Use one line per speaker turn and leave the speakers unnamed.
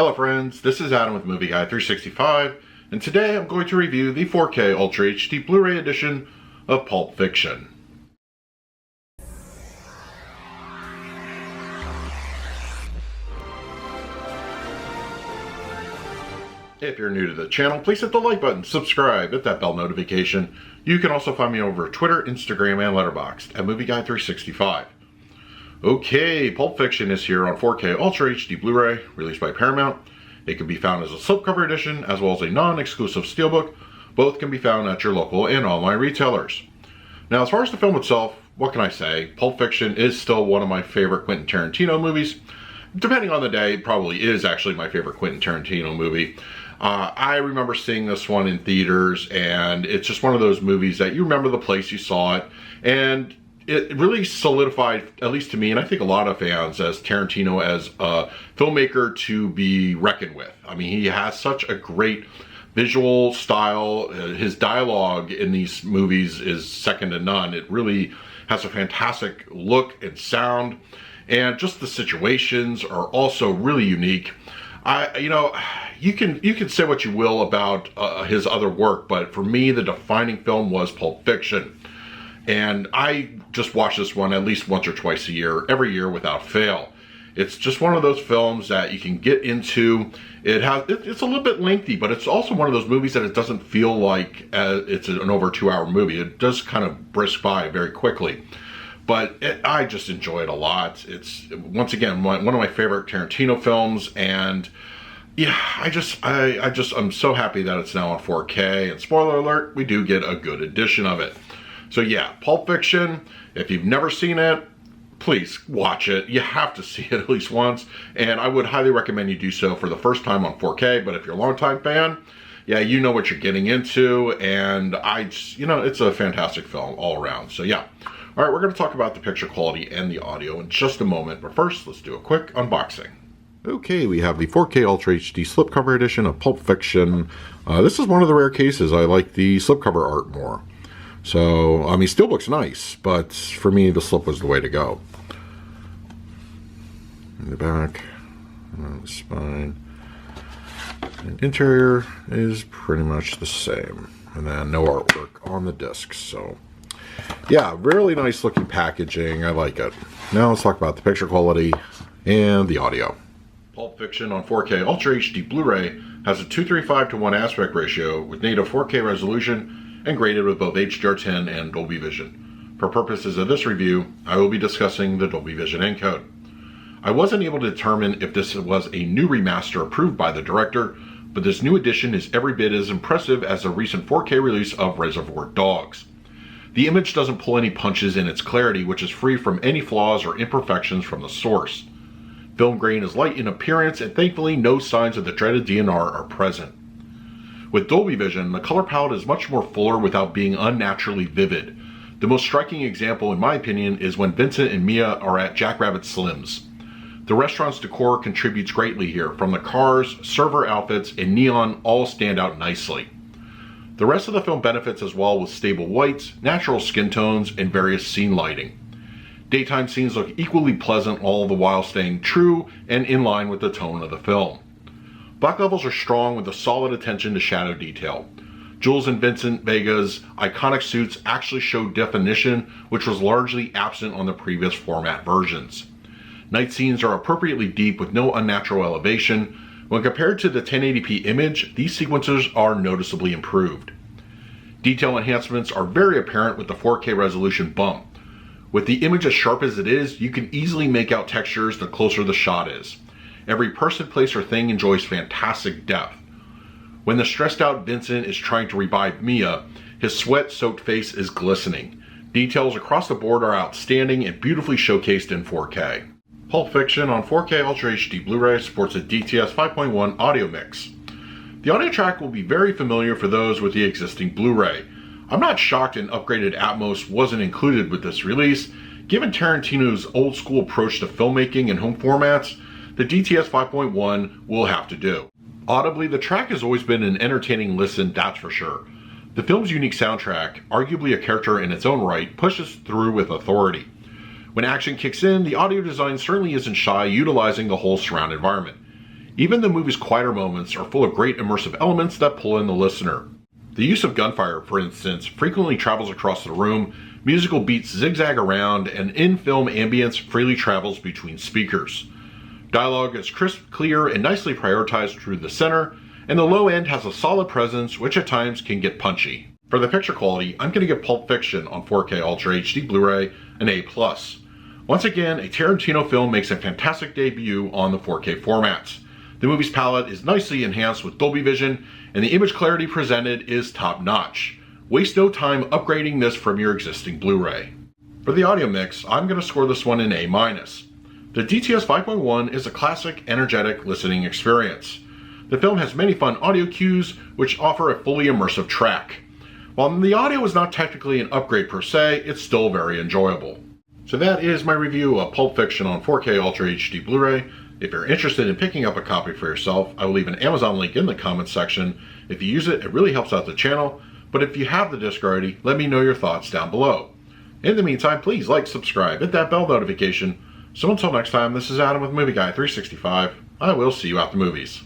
Hello friends, this is Adam with Movie Guy 365, and today I'm going to review the 4K Ultra HD Blu-ray edition of Pulp Fiction. If you're new to the channel, please hit the like button, subscribe, hit that bell notification. You can also find me over Twitter, Instagram, and Letterboxd at Movie Guy 365. Okay, Pulp Fiction is here on 4K Ultra HD Blu-ray, released by Paramount. It can be found as a slipcover edition, as well as a non-exclusive steelbook. Both can be found at your local and online retailers. Now, as far as the film itself, what can I say? Pulp Fiction is still one of my favorite Quentin Tarantino movies. Depending on the day, it probably is actually my favorite Quentin Tarantino movie. I remember seeing this one in theaters, and it's just one of those movies that you remember the place you saw it, and it really solidified, at least to me, and I think a lot of fans, as Tarantino as a filmmaker to be reckoned with. I mean, he has such a great visual style. His dialogue in these movies is second to none. It really has a fantastic look and sound, and just the situations are also really unique. You can say what you will about his other work, but for me, the defining film was Pulp Fiction. And I just watch this one at least once or twice a year, every year without fail. It's just one of those films that you can get into. It's a little bit lengthy, but it's also one of those movies that it doesn't feel like it's an over 2-hour movie. It does kind of brisk by very quickly. But I just enjoy it a lot. It's, once again, one of my favorite Tarantino films, and yeah, I'm so happy that it's now on 4K, and spoiler alert, we do get a good edition of it. So yeah, Pulp Fiction, if you've never seen it, please watch it. You have to see it at least once, and I would highly recommend you do so for the first time on 4K, but if you're a longtime fan, yeah, you know what you're getting into, and it's a fantastic film all around. So yeah. All right, we're going to talk about the picture quality and the audio in just a moment, but first, let's do a quick unboxing. Okay, we have the 4K Ultra HD slipcover edition of Pulp Fiction. This is one of the rare cases I like the slipcover art more. So, I mean, steelbook's nice, but for me, the slip was the way to go. In the back, on the spine, and interior is pretty much the same. And then no artwork on the discs, so yeah, really nice looking packaging. I like it. Now let's talk about the picture quality and the audio. Pulp Fiction on 4K Ultra HD Blu-ray has a 2:35:1 aspect ratio with native 4K resolution and graded with both HDR10 and Dolby Vision. For purposes of this review, I will be discussing the Dolby Vision encode. I wasn't able to determine if this was a new remaster approved by the director, but this new edition is every bit as impressive as the recent 4K release of Reservoir Dogs. The image doesn't pull any punches in its clarity, which is free from any flaws or imperfections from the source. Film grain is light in appearance, and thankfully no signs of the dreaded DNR are present. With Dolby Vision, the color palette is much more fuller without being unnaturally vivid. The most striking example, in my opinion, is when Vincent and Mia are at Jackrabbit Slim's. The restaurant's decor contributes greatly here, from the cars, server outfits, and neon all stand out nicely. The rest of the film benefits as well with stable whites, natural skin tones, and various scene lighting. Daytime scenes look equally pleasant, all the while staying true and in line with the tone of the film. Black levels are strong with a solid attention to shadow detail. Jules and Vincent Vega's iconic suits actually show definition, which was largely absent on the previous format versions. Night scenes are appropriately deep with no unnatural elevation. When compared to the 1080p image, these sequences are noticeably improved. Detail enhancements are very apparent with the 4K resolution bump. With the image as sharp as it is, you can easily make out textures the closer the shot is. Every person, place, or thing enjoys fantastic depth. When the stressed out Vincent is trying to revive Mia, his sweat-soaked face is glistening. Details across the board are outstanding and beautifully showcased in 4K. Pulp Fiction on 4K Ultra HD Blu-ray supports a DTS 5.1 audio mix. The audio track will be very familiar for those with the existing Blu-ray. I'm not shocked an upgraded Atmos wasn't included with this release. Given Tarantino's old school approach to filmmaking and home formats, the DTS 5.1 will have to do. Audibly, the track has always been an entertaining listen, that's for sure. The film's unique soundtrack, arguably a character in its own right, pushes through with authority. When action kicks in, the audio design certainly isn't shy, utilizing the whole surround environment. Even the movie's quieter moments are full of great immersive elements that pull in the listener. The use of gunfire, for instance, frequently travels across the room, musical beats zigzag around, and in-film ambience freely travels between speakers. Dialogue is crisp, clear, and nicely prioritized through the center, and the low end has a solid presence which at times can get punchy. For the picture quality, I'm going to give Pulp Fiction on 4K Ultra HD Blu-ray an A+. Once again, a Tarantino film makes a fantastic debut on the 4K formats. The movie's palette is nicely enhanced with Dolby Vision, and the image clarity presented is top-notch. Waste no time upgrading this from your existing Blu-ray. For the audio mix, I'm going to score this one an A-. The DTS 5.1 is a classic, energetic listening experience. The film has many fun audio cues which offer a fully immersive track. While the audio is not technically an upgrade per se, it's still very enjoyable. So that is my review of Pulp Fiction on 4K Ultra HD Blu-ray. If you're interested in picking up a copy for yourself, I will leave an Amazon link in the comments section. If you use it, it really helps out the channel. But if you have the disc already, let me know your thoughts down below. In the meantime, please like, subscribe, hit that bell notification. So until next time, this is Adam with Movie Guy 365. I will see you at the movies.